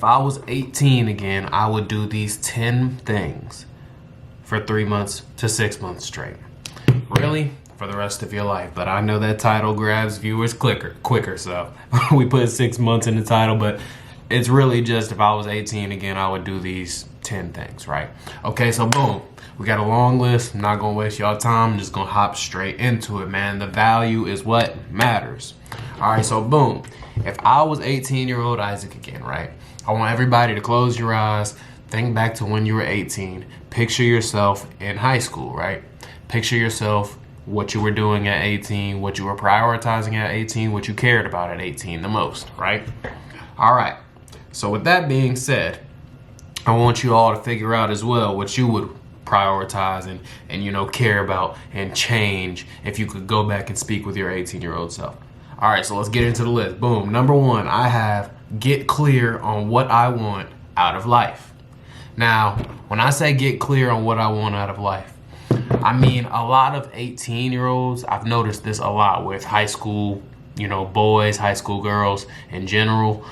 if I was 18 again, I would do these 10 things for 3 months to 6 months straight. Really? For the rest of your life. But I know that title grabs viewers quicker, so we put 6 months in the title, but it's really just if I was 18 again, I would do these 10 things, right? Okay, so boom. We got a long list. I'm not gonna waste y'all time. I'm just gonna hop straight into it, man. The value is what matters. All right, so boom. If I was 18-year-old Isaac again, right? I want everybody to close your eyes. Think back to when you were 18. Picture yourself in high school, right? Picture yourself, what you were doing at 18, what you were prioritizing at 18, what you cared about at 18 the most, right? All right. So with that being said, I want you all to figure out as well what you would prioritize and you know, care about and change if you could go back and speak with your 18-year-old self. All right, so let's get into the list. Boom. Number one, I have get clear on what I want out of life. Now, when I say get clear on what I want out of life, I mean a lot of 18-year-olds, I've noticed this a lot with high school, you know, boys, high school girls in general.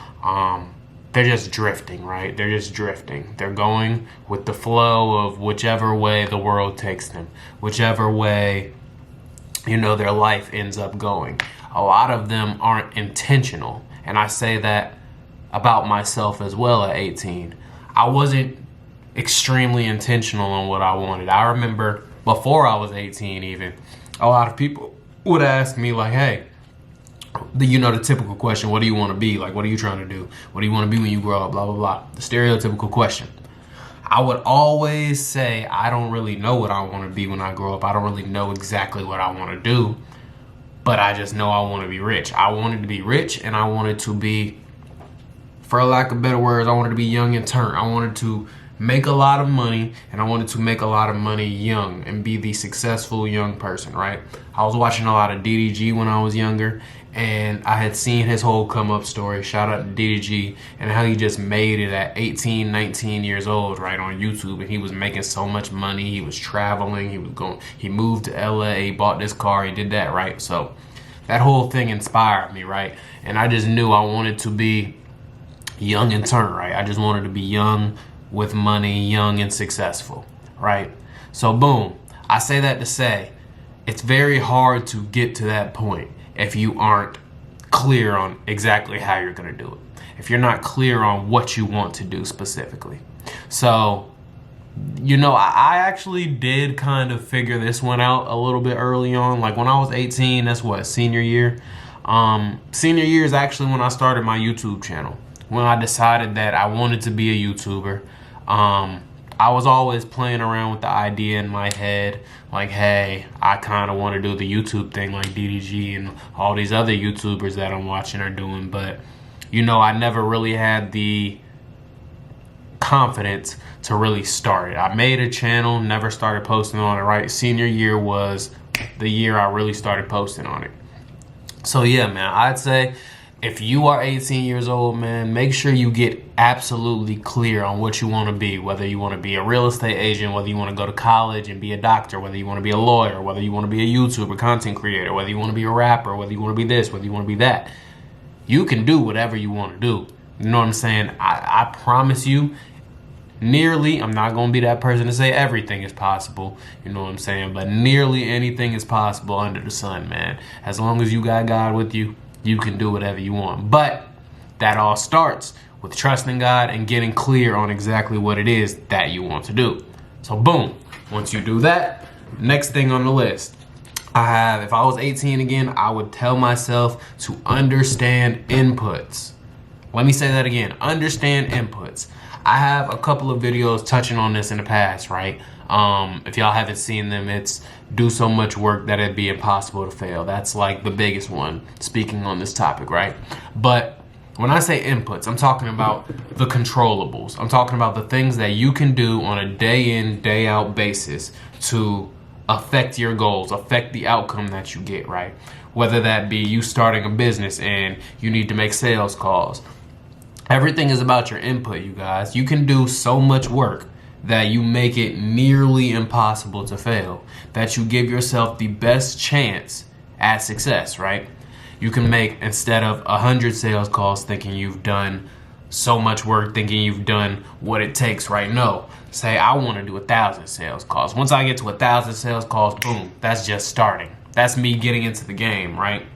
They're just drifting, right? They're just drifting. They're going with the flow of whichever way the world takes them, whichever way, you know, their life ends up going. A lot of them aren't intentional. And I say that about myself as well at 18. I wasn't extremely intentional on what I wanted. I remember before I was 18 even, a lot of people would ask me like, hey, you know, the typical question, what do you want to be? Like, what are you trying to do? What do you want to be when you grow up? Blah, blah, blah. The stereotypical question. I would always say, I don't really know what I want to be when I grow up. I don't really know exactly what I want to do, but I just know I want to be rich. I wanted to be rich, and I wanted to be, for lack of better words, I wanted to be young and turn. I wanted to make a lot of money, and I wanted to make a lot of money young and be the successful young person, right? I was watching a lot of DDG when I was younger, and I had seen his whole come up story. Shout out to DDG, and how he just made it at 18, 19 years old, right, on YouTube, and he was making so much money. He was traveling, he moved to LA, he bought this car, he did that, right? So that whole thing inspired me, right? And I just knew I wanted to be young and turn, right? I just wanted to be young with money, young and successful, right? So boom, I say that to say it's very hard to get to that point if you aren't clear on exactly how you're going to do it. If you're not clear on what you want to do specifically. So, you know, I actually did kind of figure this one out a little bit early on. Like when I was 18, that's what, senior year? Senior year is actually when I started my YouTube channel. When I decided that I wanted to be a YouTuber. I was always playing around with the idea in my head, like, hey, I kind of want to do the YouTube thing like DDG and all these other YouTubers that I'm watching are doing. But, you know, I never really had the confidence to really start it. I made a channel, never started posting on it, right? Senior year was the year I really started posting on it. So, yeah, man, I'd say if you are 18 years old, man, make sure you get absolutely clear on what you want to be, whether you want to be a real estate agent, whether you want to go to college and be a doctor, whether you want to be a lawyer, whether you want to be a YouTuber, content creator, whether you want to be a rapper, whether you want to be this, whether you want to be that. You can do whatever you want to do. You know what I'm saying? I promise you, nearly, I'm not going to be that person to say everything is possible, you know what I'm saying, but nearly anything is possible under the sun, man. As long as you got God with you, you can do whatever you want. But that all starts with trusting God and getting clear on exactly what it is that you want to do. So boom, once you do that, next thing on the list, if I was 18 again, I would tell myself to understand inputs. Let me say that again, understand inputs. I have a couple of videos touching on this in the past, right? If y'all haven't seen them, it's do so much work that it'd be impossible to fail. That's like the biggest one, speaking on this topic, right? But when I say inputs, I'm talking about the controllables. I'm talking about the things that you can do on a day in, day out basis to affect your goals, affect the outcome that you get, right? Whether that be you starting a business and you need to make sales calls. Everything is about your input, you guys. You can do so much work that you make it nearly impossible to fail, that you give yourself the best chance at success, right? You can make, instead of 100 sales calls thinking you've done so much work thinking you've done what it takes, right? No. Say, I want to do 1,000 sales calls. Once I get to 1,000 sales calls, boom, that's just starting. That's me getting into the game, right?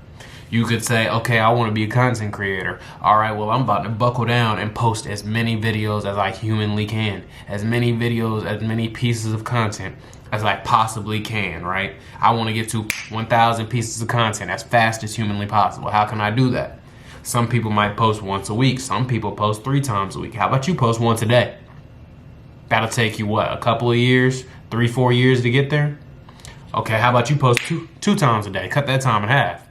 You could say, okay, I want to be a content creator. All right, well, I'm about to buckle down and post as many videos as I humanly can. As many videos, as many pieces of content as I possibly can, right? I want to get to 1,000 pieces of content as fast as humanly possible. How can I do that? Some people might post once a week. Some people post 3 times a week. How about you post once a day? That'll take you, what, a couple of years, 3-4 years to get there? Okay, how about you post two times a day? Cut that time in half.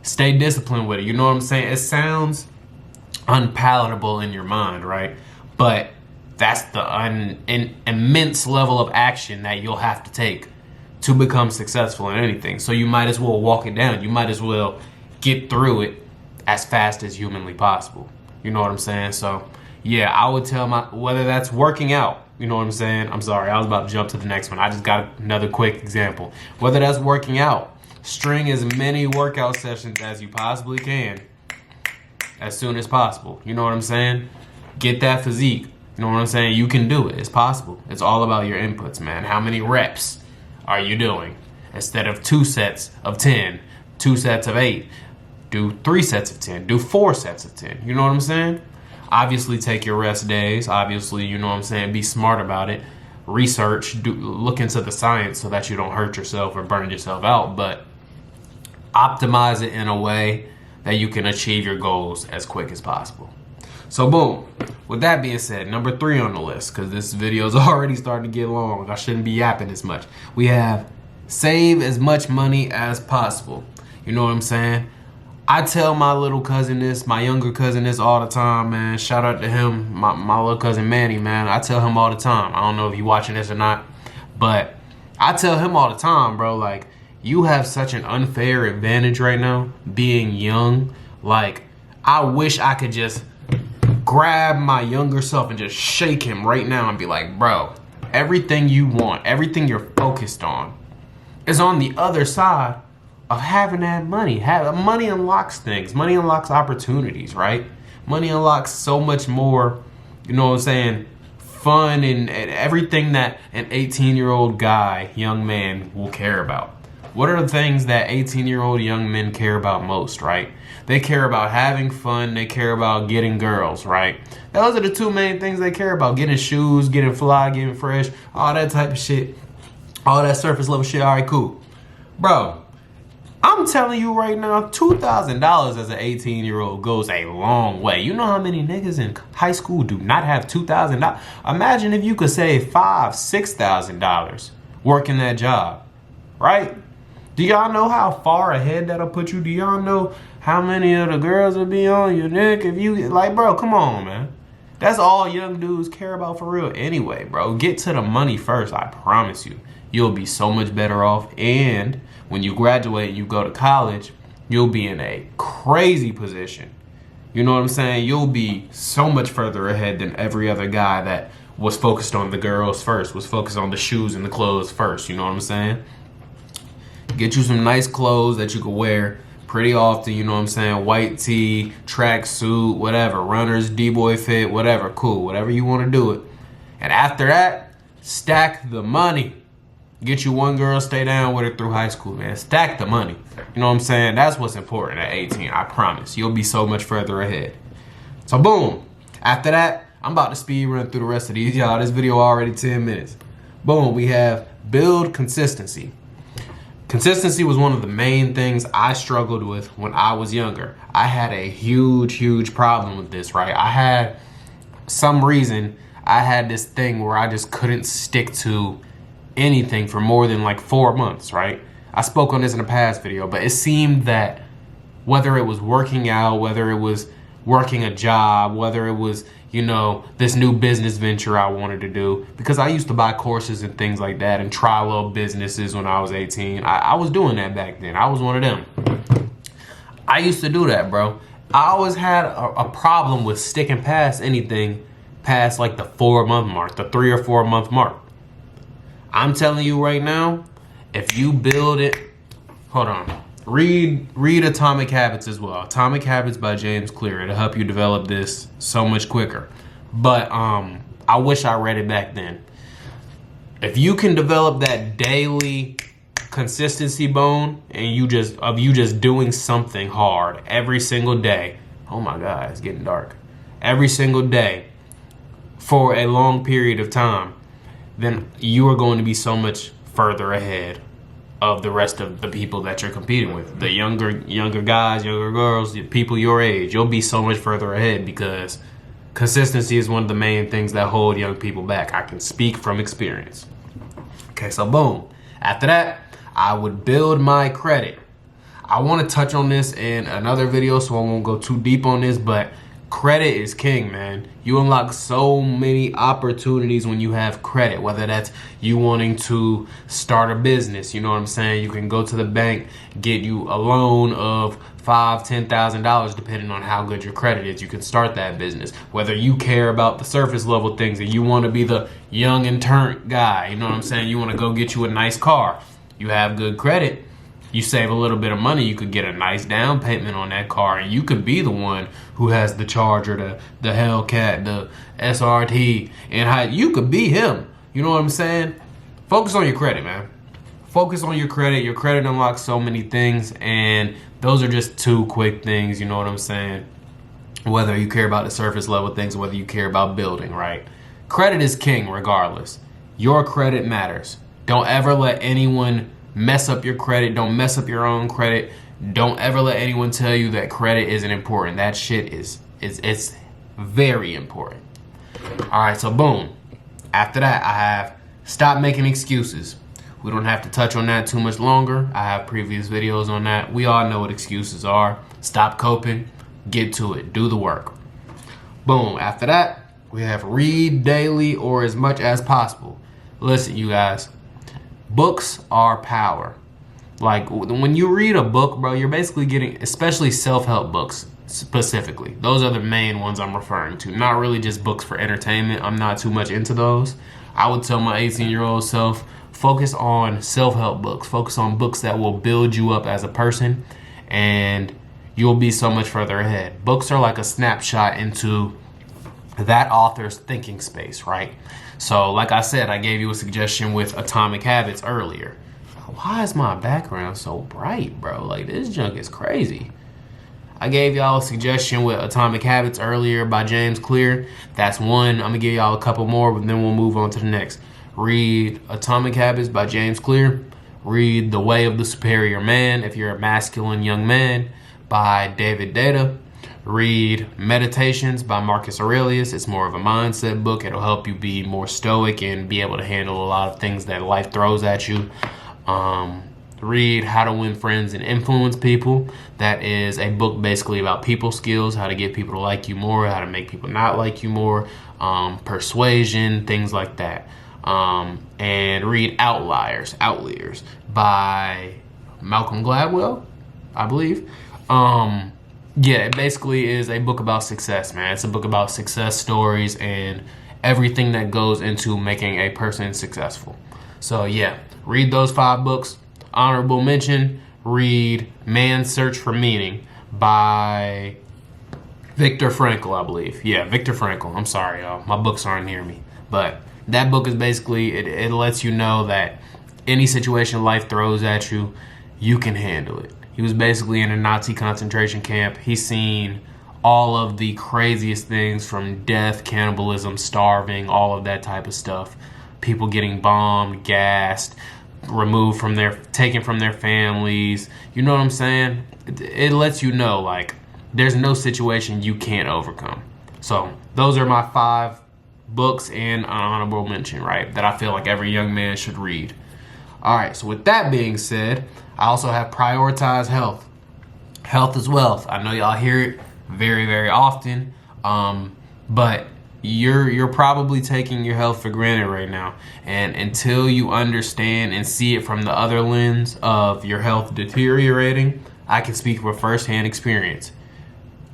Stay disciplined with it. You know what I'm saying? It sounds unpalatable in your mind, right? But that's the immense level of action that you'll have to take to become successful in anything. So you might as well walk it down. You might as well get through it as fast as humanly possible. You know what I'm saying? So yeah, I would tell whether that's working out, you know what I'm saying? I'm sorry, I was about to jump to the next one. I just got another quick example. Whether that's working out, string as many workout sessions as you possibly can as soon as possible. You know what I'm saying? Get that physique. You know what I'm saying? You can do it. It's possible. It's all about your inputs, man. How many reps are you doing? Instead of 2 sets of 10, 2 sets of 8, do 3 sets of 10, do 4 sets of 10. You know what I'm saying? Obviously, take your rest days. Obviously, you know what I'm saying? Be smart about it. Research, look into the science so that you don't hurt yourself or burn yourself out. But optimize it in a way that you can achieve your goals as quick as possible. So boom, with that being said, number 3 on the list, because this video is already starting to get long. I shouldn't be yapping as much. We have save as much money as possible. You know what I'm saying? I tell my little cousin this, my younger cousin this all the time, man. Shout out to him, my little cousin Manny, man. I tell him all the time. I don't know if you watching this or not, but I tell him all the time, bro, like, you have such an unfair advantage right now being young. Like, I wish I could just grab my younger self and just shake him right now and be like, bro, everything you want, everything you're focused on is on the other side of having that money. Money unlocks things. Money unlocks opportunities, right? Money unlocks so much more, you know what I'm saying, fun and everything that an 18-year-old guy, young man, will care about. What are the things that 18-year-old young men care about most, right? They care about having fun. They care about getting girls, right? Those are the 2 main things they care about. Getting shoes, getting fly, getting fresh, all that type of shit. All that surface level shit. All right, cool. Bro, I'm telling you right now, $2,000 as an 18-year-old goes a long way. You know how many niggas in high school do not have $2,000? Imagine if you could save $5,000, $6,000 working that job, right? Do y'all know how far ahead that'll put you? Do y'all know how many of the girls will be on your neck if you, like, bro, come on, man. That's all young dudes care about for real anyway, bro. Get to the money first, I promise you. You'll be so much better off. And when you graduate and you go to college, you'll be in a crazy position. You know what I'm saying? You'll be so much further ahead than every other guy that was focused on the girls first, was focused on the shoes and the clothes first. You know what I'm saying? Get you some nice clothes that you can wear pretty often, you know what I'm saying? White tee, track suit, whatever, runners, D-boy fit, whatever, cool, whatever you want to do it. And after that, stack the money. Get you one girl, stay down with her through high school, man. Stack the money. You know what I'm saying? That's what's important at 18, I promise. You'll be so much further ahead. So boom, after that, I'm about to speed run through the rest of these, y'all. This video already 10 minutes. Boom, we have build consistency. Consistency was one of the main things I struggled with when I was younger. I had a huge problem with this, right? I had this thing where I just couldn't stick to anything for more than like 4 months, right? I spoke on this in a past video, but it seemed that whether it was working out, whether it was working a job, whether it was, you know, this new business venture I wanted to do, because I used to buy courses and things like that and try little businesses when I was 18. I was doing that back then. I was one of them. I used to do that, bro. I always had a problem with sticking past anything past like the 4-month mark, the 3 or 4 month mark. I'm telling you right now, if you build it, hold on. read Atomic Habits as well. Atomic Habits by James Clear. It'll help you develop this so much quicker. But I wish I read it back then. If you can develop that daily consistency bone and you just doing something hard every single day. Oh my God, it's getting dark. Every single day for a long period of time, then you are going to be so much further ahead of the rest of the people that you're competing with. The younger guys, younger girls, people your age. You'll be so much further ahead because consistency is one of the main things that hold young people back. I can speak from experience. Okay, so boom. After that, I would build my credit. I want to touch on this in another video, so I won't go too deep on this, but credit is king, man. You unlock so many opportunities when you have credit, whether that's you wanting to start a business, you know what I'm saying? You can go to the bank, get you a loan of $5,000, $10,000, depending on how good your credit is. You can start that business. Whether you care about the surface level things and you want to be the young and turnt guy, you know what I'm saying? You want to go get you a nice car. You have good credit. You save a little bit of money, you could get a nice down payment on that car, and you could be the one who has the Charger, the Hellcat, the SRT, and you could be him. You know what I'm saying? Focus on your credit, man. Focus on your credit. Your credit unlocks so many things, and those are just two quick things, you know what I'm saying? Whether you care about the surface level things, or whether you care about building, right? Credit is king regardless. Your credit matters. Don't ever let anyone mess up your credit. Don't mess up your own credit. Don't ever let anyone tell you that credit isn't important. That shit is very important. All right, so boom. After that, I have stop making excuses. We don't have to touch on that too much longer. I have previous videos on that. We all know what excuses are. Stop coping. Get to it. Do the work. Boom. After that, we have read daily or as much as possible. Listen, you guys. Books are power. Like when you read a book, bro, you're basically getting, especially self-help books specifically. Those are the main ones I'm referring to. Not really just books for entertainment. I'm not too much into those. I would tell my 18-year-old self, focus on self-help books. Focus on books that will build you up as a person, and you'll be so much further ahead. Books are like a snapshot into that author's thinking space, right? So like I said, I gave you a suggestion with Atomic Habits earlier. Why is my background so bright, bro? Like, this junk is crazy. I gave y'all a suggestion with Atomic Habits earlier by James Clear. That's one. I'm gonna give y'all a couple more, but then we'll move on to the next. Read Atomic Habits by James Clear. Read The Way of the Superior Man if you're a masculine young man by David Data. Read Meditations by Marcus Aurelius. It's more of a mindset book. It'll help you be more stoic and be able to handle a lot of things that life throws at you. Read How to Win Friends and Influence People. That is a book basically about people skills, how to get people to like you more, how to make people not like you more, persuasion, things like that. And read Outliers by Malcolm Gladwell, I believe. Yeah, it basically is a book about success, man. It's a book about success stories and everything that goes into making a person successful. So yeah, read those 5 books. Honorable mention, read Man's Search for Meaning by Viktor Frankl, I believe. Yeah, Viktor Frankl. I'm sorry, y'all. My books aren't near me. But that book is basically, it lets you know that any situation life throws at you, you can handle it. He was basically in a Nazi concentration camp. He's seen all of the craziest things from death, cannibalism, starving, all of that type of stuff. People getting bombed, gassed, removed from taken from their families. You know what I'm saying? It lets you know, like, there's no situation you can't overcome. So those are my 5 books and an honorable mention, right? That I feel like every young man should read. All right, so with that being said, I also have Prioritize Health. Health is wealth. I know y'all hear it very, very often, but you're probably taking your health for granted right now. And until you understand and see it from the other lens of your health deteriorating, I can speak from firsthand experience.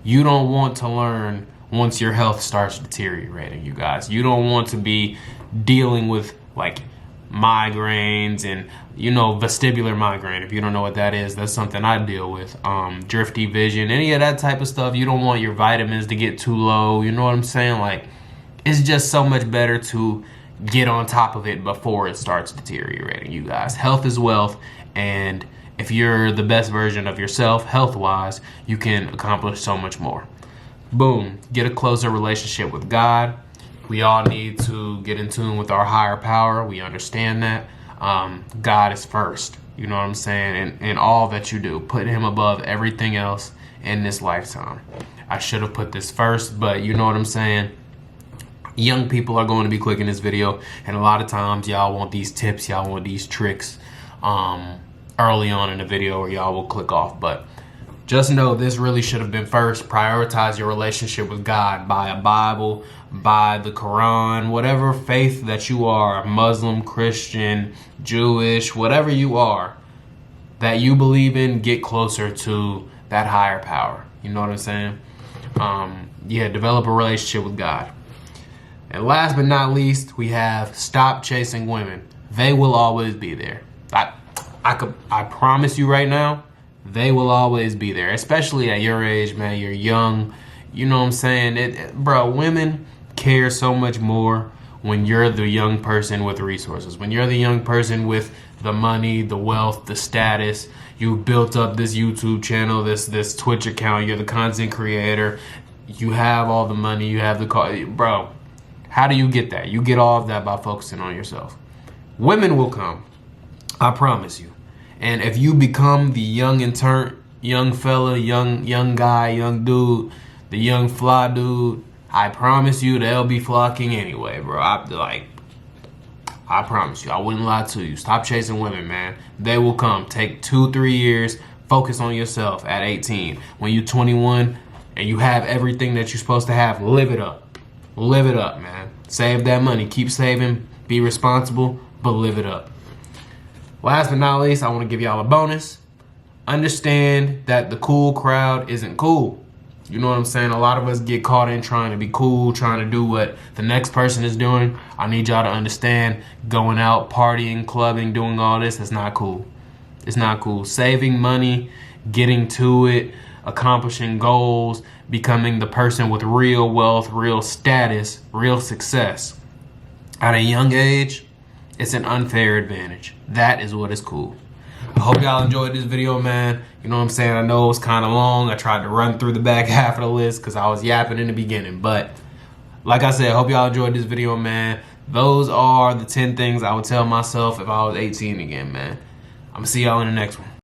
You don't want to learn once your health starts deteriorating, you guys. You don't want to be dealing with like migraines and, you know, vestibular migraine. If you don't know what that is, that's something I deal with. Drifty vision, any of that type of stuff. You don't want your vitamins to get too low. You know what I'm saying? Like, it's just so much better to get on top of it before it starts deteriorating, you guys. Health is wealth, and if you're the best version of yourself, health-wise, you can accomplish so much more. Boom. Get a closer relationship with God. We all need to get in tune with our higher power. We understand that. God is first. You know what I'm saying? And all that you do, put him above everything else in this lifetime. I should have put this first, but you know what I'm saying? Young people are going to be clicking this video, and a lot of times y'all want these tips, y'all want these tricks early on in the video, or y'all will click off. But just know this really should have been first. Prioritize your relationship with God. Buy a Bible, buy the Quran, whatever faith that you are, Muslim, Christian, Jewish, whatever you are that you believe in, get closer to that higher power. You know what I'm saying? Yeah, develop a relationship with God. And last but not least, we have stop chasing women. They will always be there. I promise you right now, they will always be there, especially at your age, man. You're young. You know what I'm saying? Bro, women care so much more when you're the young person with resources. When you're the young person with the money, the wealth, the status. You built up this YouTube channel, this Twitch account. You're the content creator. You have all the money. You have the car. Bro, how do you get that? You get all of that by focusing on yourself. Women will come. I promise you. And if you become the young fella, young guy, young dude, the young fly dude, I promise you they'll be flocking anyway, bro. I promise you. I wouldn't lie to you. Stop chasing women, man. They will come. Take 2-3 years. Focus on yourself at 18. When you're 21 and you have everything that you're supposed to have, live it up. Live it up, man. Save that money. Keep saving. Be responsible, but live it up. Last but not least, I want to give y'all a bonus. Understand that the cool crowd isn't cool. You know what I'm saying? A lot of us get caught in trying to be cool, trying to do what the next person is doing. I need y'all to understand, going out, partying, clubbing, doing all this, it's not cool. It's not cool. Saving money, getting to it, accomplishing goals, becoming the person with real wealth, real status, real success. At a young age, it's an unfair advantage. That is what is cool. I hope y'all enjoyed this video, man. You know what I'm saying? I know it was kind of long. I tried to run through the back half of the list because I was yapping in the beginning. But like I said, I hope y'all enjoyed this video, man. Those are the 10 things I would tell myself if I was 18 again, man. I'm going to see y'all in the next one.